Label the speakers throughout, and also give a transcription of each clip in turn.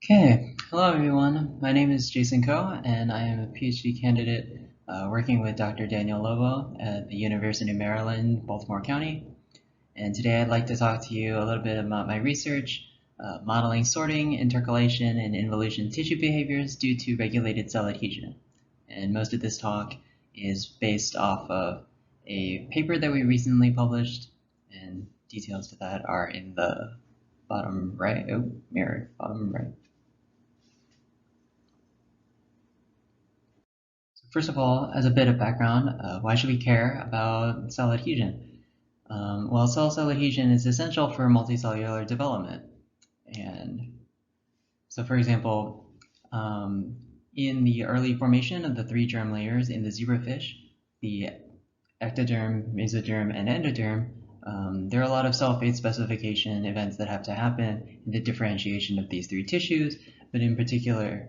Speaker 1: Okay, hello everyone. My name is Jason Koh, and I am a PhD candidate working with Dr. Daniel Lobo at the University of Maryland, Baltimore County. And today I'd like to talk to you a little bit about my research, modeling sorting, intercalation, and involution tissue behaviors due to regulated cell adhesion. And most of this talk is based off of a paper that we recently published, and details to that are in the bottom right, bottom right. First of all, as a bit of background, why should we care about cell adhesion? Well, cell-cell adhesion is essential for multicellular development. And so, for example, in the early formation of the three germ layers in the zebrafish, the ectoderm, mesoderm, and endoderm, there are a lot of cell fate specification events that have to happen in the differentiation of these three tissues, but in particular,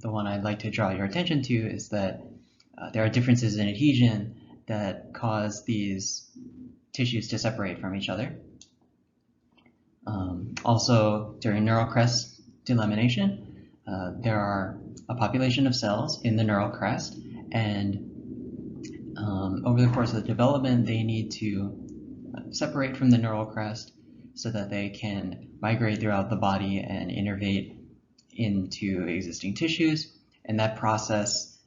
Speaker 1: the one I'd like to draw your attention to is that there are differences in adhesion that cause these tissues to separate from each other. Also, during neural crest delamination, there are a population of cells in the neural crest, and over the course of the development, they need to separate from the neural crest so that they can migrate throughout the body and innervate into existing tissues, and that process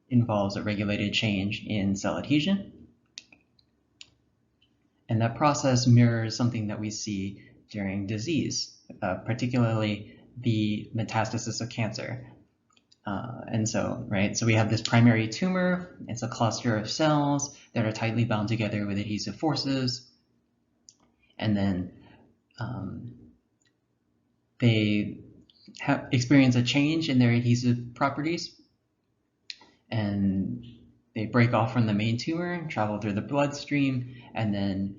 Speaker 1: involves a regulated change in cell adhesion. And that process mirrors something that we see during disease, particularly the metastasis of cancer. So we have this primary tumor. It's a cluster of cells that are tightly bound together with adhesive forces, and then they experience a change in their adhesive properties, and they break off from the main tumor, travel through the bloodstream, and then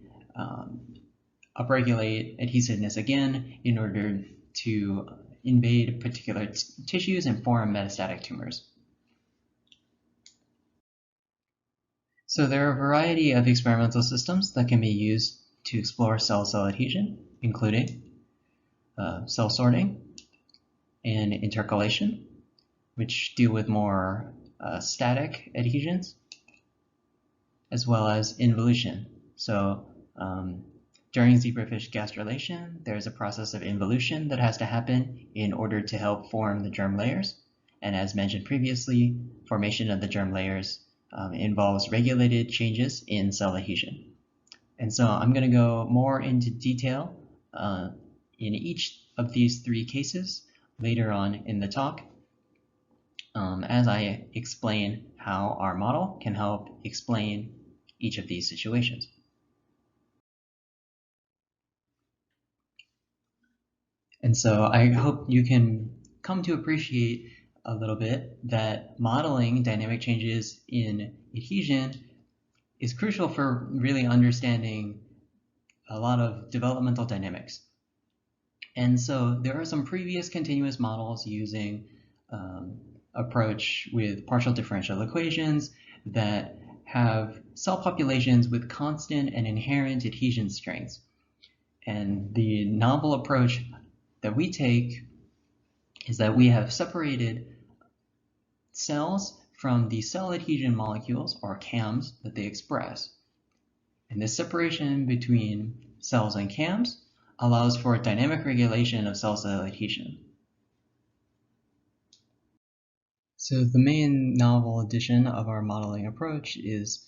Speaker 1: upregulate adhesiveness again in order to invade particular tissues and form metastatic tumors. So there are a variety of experimental systems that can be used to explore cell-cell adhesion, including cell sorting and intercalation, which deal with more static adhesions, as well as involution. So during zebrafish gastrulation, there's a process of involution that has to happen in order to help form the germ layers. And as mentioned previously, formation of the germ layers involves regulated changes in cell adhesion. And so I'm going to go more into detail in each of these three cases later on in the talk, as I explain how our model can help explain each of these situations. And so I hope you can come to appreciate a little bit that modeling dynamic changes in adhesion is crucial for really understanding a lot of developmental dynamics. And so there are some previous continuous models using approach with partial differential equations that have cell populations with constant and inherent adhesion strengths. And the novel approach that we take is that we have separated cells from the cell adhesion molecules, or CAMs, that they express. And this separation between cells and CAMs allows for dynamic regulation of cell-cell adhesion. So the main novel addition of our modeling approach is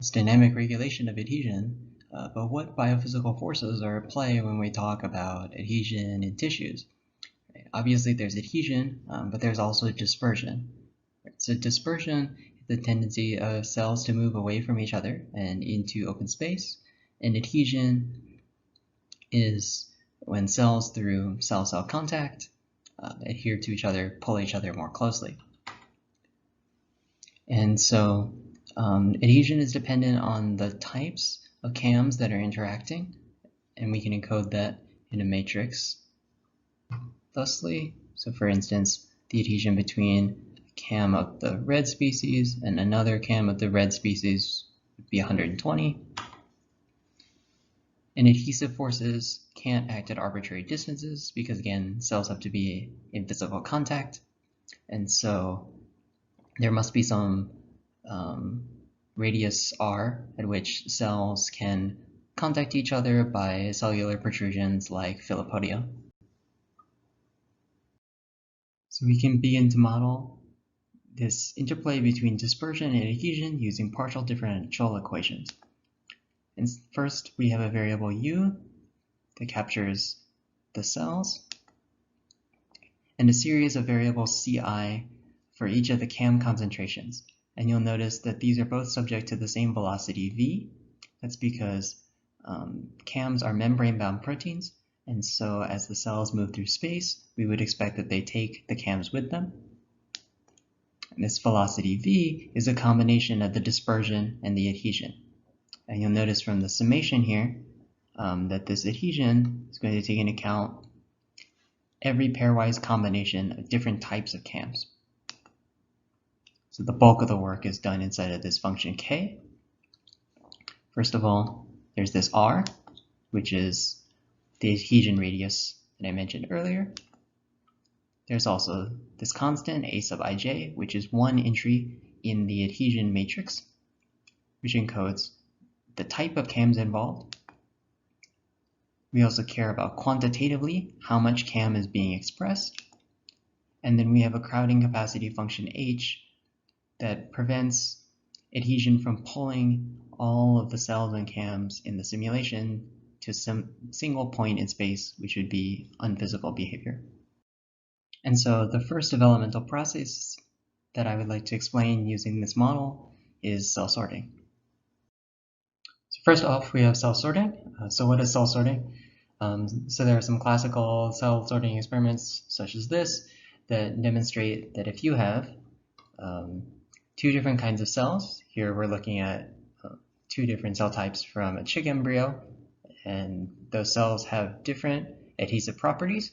Speaker 1: this dynamic regulation of adhesion, but what biophysical forces are at play when we talk about adhesion in tissues? Right? Obviously there's adhesion, but there's also dispersion. Right? So dispersion is the tendency of cells to move away from each other and into open space, and adhesion is when cells through cell-cell contact adhere to each other, pull each other more closely. And so adhesion is dependent on the types of CAMs that are interacting, and we can encode that in a matrix thusly. So for instance, the adhesion between a CAM of the red species and another CAM of the red species would be 120. And adhesive forces can't act at arbitrary distances because, again, cells have to be in physical contact. And so there must be some radius r at which cells can contact each other by cellular protrusions like filopodia. So we can begin to model this interplay between dispersion and adhesion using partial differential equations. And first, we have a variable u that captures the cells, and a series of variables ci for each of the CAM concentrations. And you'll notice that these are both subject to the same velocity v. That's because CAMs are membrane-bound proteins, and so as the cells move through space, we would expect that they take the CAMs with them. And this velocity v is a combination of the dispersion and the adhesion. And you'll notice from the summation here that this adhesion is going to take into account every pairwise combination of different types of CAMs. So the bulk of the work is done inside of this function k. First of all, there's this r, which is the adhesion radius that I mentioned earlier. There's also this constant, a sub ij, which is one entry in the adhesion matrix, which encodes the type of CAMs involved. We also care about quantitatively how much CAM is being expressed. And then we have a crowding capacity function h that prevents adhesion from pulling all of the cells and CAMs in the simulation to some single point in space, which would be unphysical behavior. And so the first developmental process that I would like to explain using this model is cell sorting. So first off, we have cell sorting. So what is cell sorting? So there are some classical cell sorting experiments such as this that demonstrate that if you have two different kinds of cells, here we're looking at two different cell types from a chick embryo, and those cells have different adhesive properties.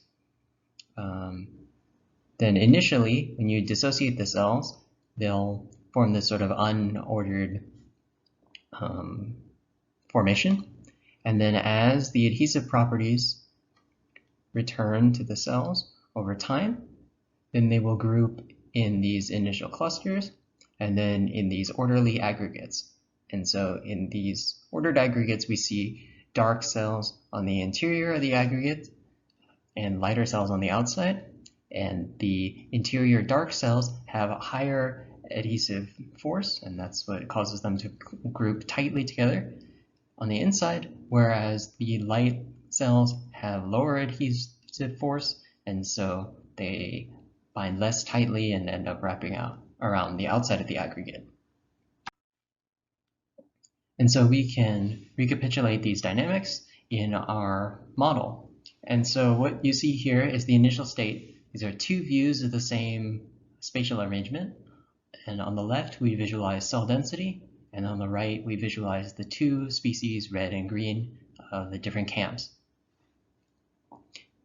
Speaker 1: Then initially, when you dissociate the cells, they'll form this sort of unordered formation. And then as the adhesive properties return to the cells over time, then they will group in these initial clusters and then in these orderly aggregates. And so in these ordered aggregates, we see dark cells on the interior of the aggregate and lighter cells on the outside. And the interior dark cells have a higher adhesive force, and that's what causes them to group tightly together on the inside, whereas the light cells have lower adhesive force, and so they bind less tightly and end up wrapping out around the outside of the aggregate. And so we can recapitulate these dynamics in our model. And so what you see here is the initial state. These are two views of the same spatial arrangement. And on the left, we visualize cell density. And on the right, we visualize the two species, red and green, of the different CAMs.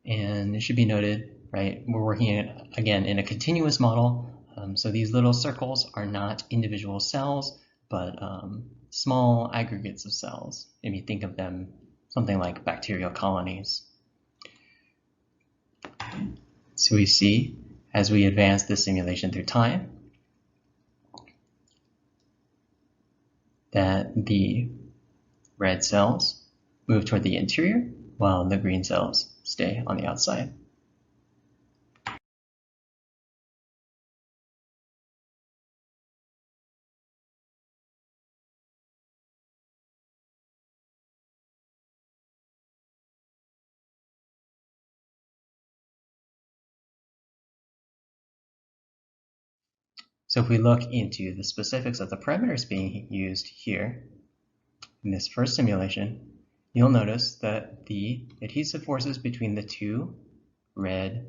Speaker 1: And it should be noted, right, we're working, again, in a continuous model. So these little circles are not individual cells, but small aggregates of cells. If you think of them something like bacterial colonies. So we see, as we advance the simulation through time, that the red cells move toward the interior, while the green cells stay on the outside. So if we look into the specifics of the parameters being used here in this first simulation, you'll notice that the adhesive forces between the two red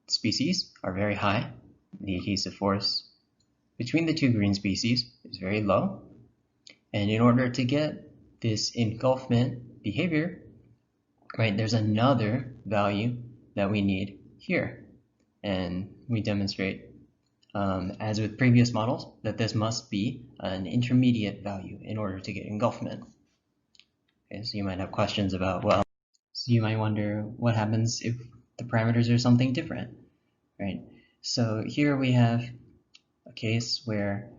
Speaker 1: species are very high. The adhesive force between the two green species is very low. And in order to get this engulfment behavior, right, there's another value that we need here. And we demonstrate, as with previous models, that this must be an intermediate value in order to get engulfment. Okay, so you might have questions about, well, so you might wonder what happens if the parameters are something different, right? So here we have a case where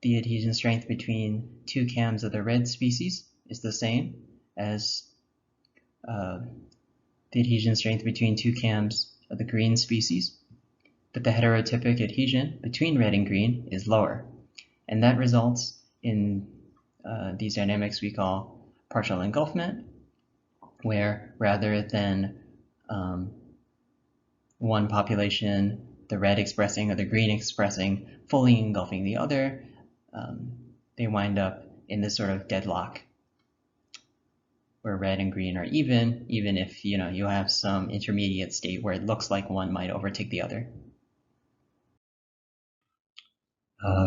Speaker 1: the adhesion strength between two cams of the red species is the same as the adhesion strength between two cams of the green species, but the heterotypic adhesion between red and green is lower. And that results in these dynamics we call partial engulfment, where rather than one population, the red expressing or the green expressing, fully engulfing the other, they wind up in this sort of deadlock where red and green are even if you have some intermediate state where it looks like one might overtake the other.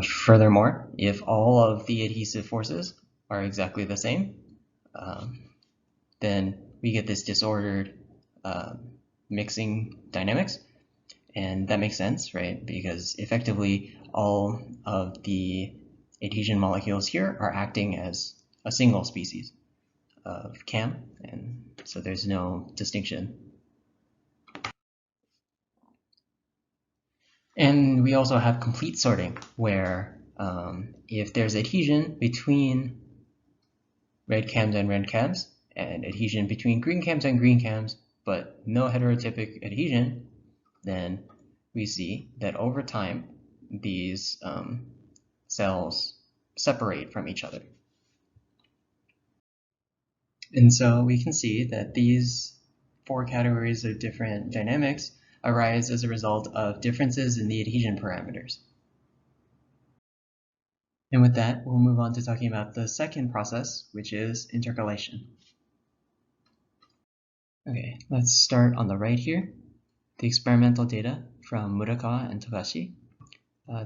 Speaker 1: Furthermore, if all of the adhesive forces are exactly the same, then we get this disordered mixing dynamics. And that makes sense, right? Because effectively all of the adhesion molecules here are acting as a single species of cam, and so there's no distinction. And we also have complete sorting, where if there's adhesion between red cams and red cams, and adhesion between green cams and green cams, but no heterotypic adhesion, then we see that over time these cells separate from each other. And so we can see that these four categories of different dynamics arise as a result of differences in the adhesion parameters. And with that, we'll move on to talking about the second process, which is intercalation. Okay, let's start on the right here. The experimental data from Murakawa and Togashi.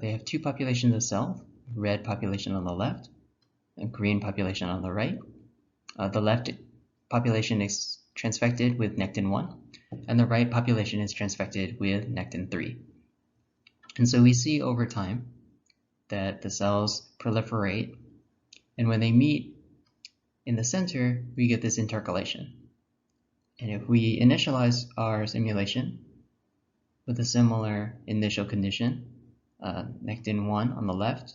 Speaker 1: They have two populations of cells, red population on the left, and green population on the right. The left population is transfected with nectin 1, and the right population is transfected with nectin 3. And so we see over time that the cells proliferate, and when they meet in the center, we get this intercalation. And if we initialize our simulation with a similar initial condition, nectin 1 on the left,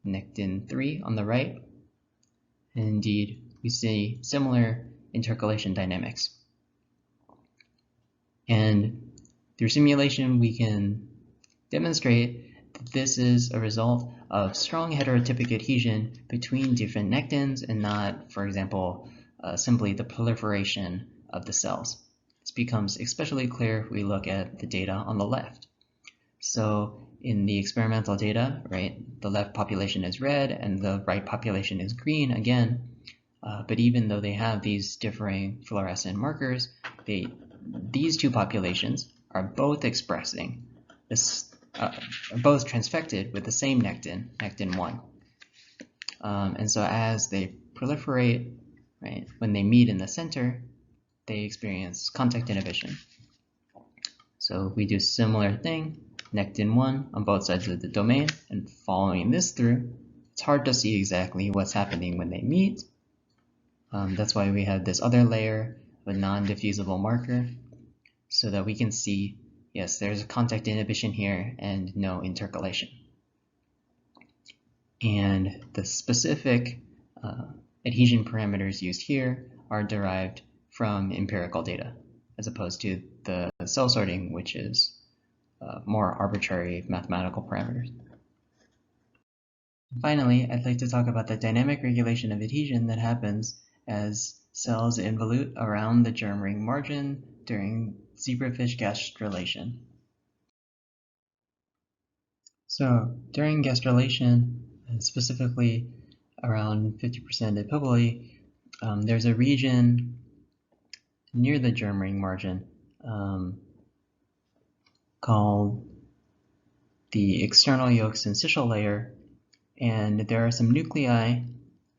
Speaker 1: nectin 3 on the right, and indeed we see similar intercalation dynamics. And through simulation, we can demonstrate that this is a result of strong heterotypic adhesion between different nectins and not, for example, simply the proliferation of the cells. This becomes especially clear if we look at the data on the left. So in the experimental data, right, the left population is red and the right population is green again. But even though they have these differing fluorescent markers, these two populations are both expressing this, both transfected with the same nectin, nectin 1. And so as they proliferate, right, when they meet in the center, they experience contact inhibition. So we do a similar thing, nectin 1 on both sides of the domain, and following this through, it's hard to see exactly what's happening when they meet. That's why we have this other layer of a non-diffusible marker, so that we can see, yes, there's a contact inhibition here and no intercalation. And the specific adhesion parameters used here are derived from empirical data, as opposed to the cell sorting, which is more arbitrary mathematical parameters. Finally, I'd like to talk about the dynamic regulation of adhesion that happens as cells involute around the germ ring margin during zebrafish gastrulation. So during gastrulation, and specifically around 50% epipolae, there's a region near the germ ring margin called the external yolk syncytial layer, and there are some nuclei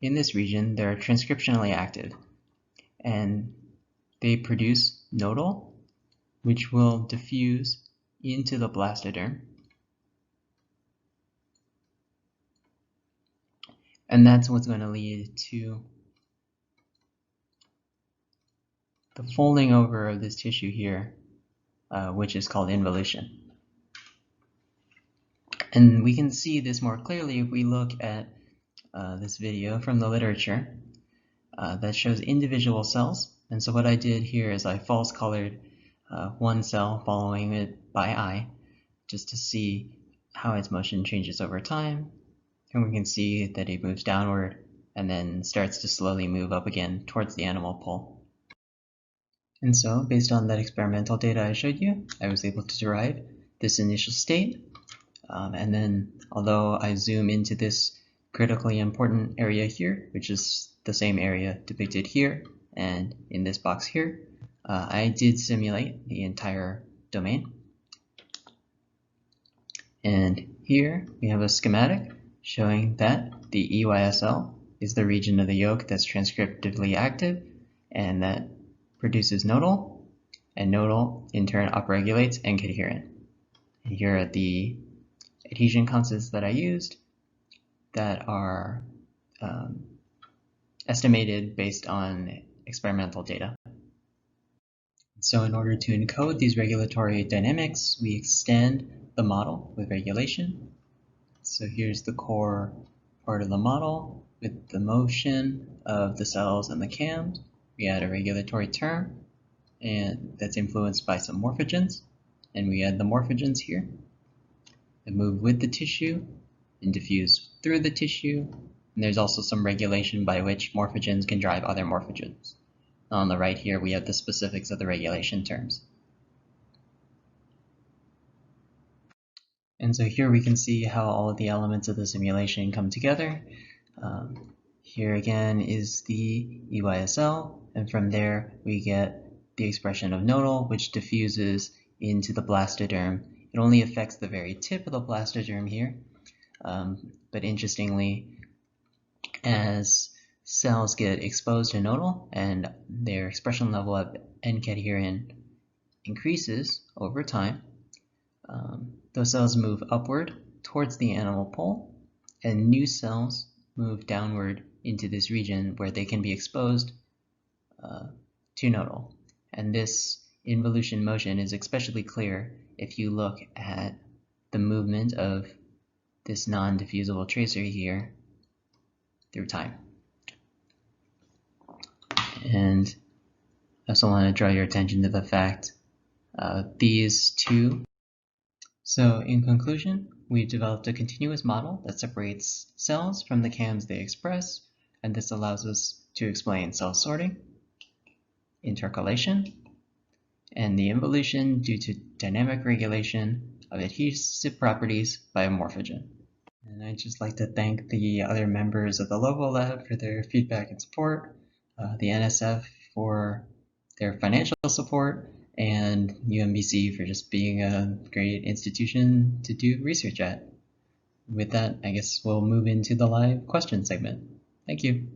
Speaker 1: in this region that are transcriptionally active, and they produce nodal, which will diffuse into the blastoderm, and that's what's going to lead to the folding over of this tissue here, which is called involution. And we can see this more clearly if we look at this video from the literature that shows individual cells. And so what I did here is I false colored one cell following it by eye, just to see how its motion changes over time. And we can see that it moves downward and then starts to slowly move up again towards the animal pole. And so, based on that experimental data I showed you, I was able to derive this initial state. And then, although I zoom into this critically important area here, which is the same area depicted here and in this box here, I did simulate the entire domain. And here we have a schematic showing that the EYSL is the region of the yolk that's transcriptively active and that produces nodal, and nodal in turn upregulates encadherin. And here are the adhesion constants that I used that are estimated based on experimental data. So in order to encode these regulatory dynamics, we extend the model with regulation. So here's the core part of the model with the motion of the cells and the cams. We add a regulatory term, and that's influenced by some morphogens, and we add the morphogens here that move with the tissue and diffuse through the tissue. And there's also some regulation by which morphogens can drive other morphogens. On the right here, we have the specifics of the regulation terms. And so here we can see how all of the elements of the simulation come together. Here again is the EYSL, and from there we get the expression of nodal, which diffuses into the blastoderm. It only affects the very tip of the blastoderm here, but interestingly, as cells get exposed to nodal and their expression level of encadherin increases over time, those cells move upward towards the animal pole, and new cells move downward into this region where they can be exposed to nodal. And this involution motion is especially clear if you look at the movement of this non-diffusible tracer here through time. And I also want to draw your attention to the fact these two. So in conclusion, we've developed a continuous model that separates cells from the cams they express, and this allows us to explain cell sorting, intercalation, and the involution due to dynamic regulation of adhesive properties by a morphogen. And I'd just like to thank the other members of the Lovo Lab for their feedback and support, the NSF for their financial support, and UMBC for just being a great institution to do research at. With that, I guess we'll move into the live question segment. Thank you.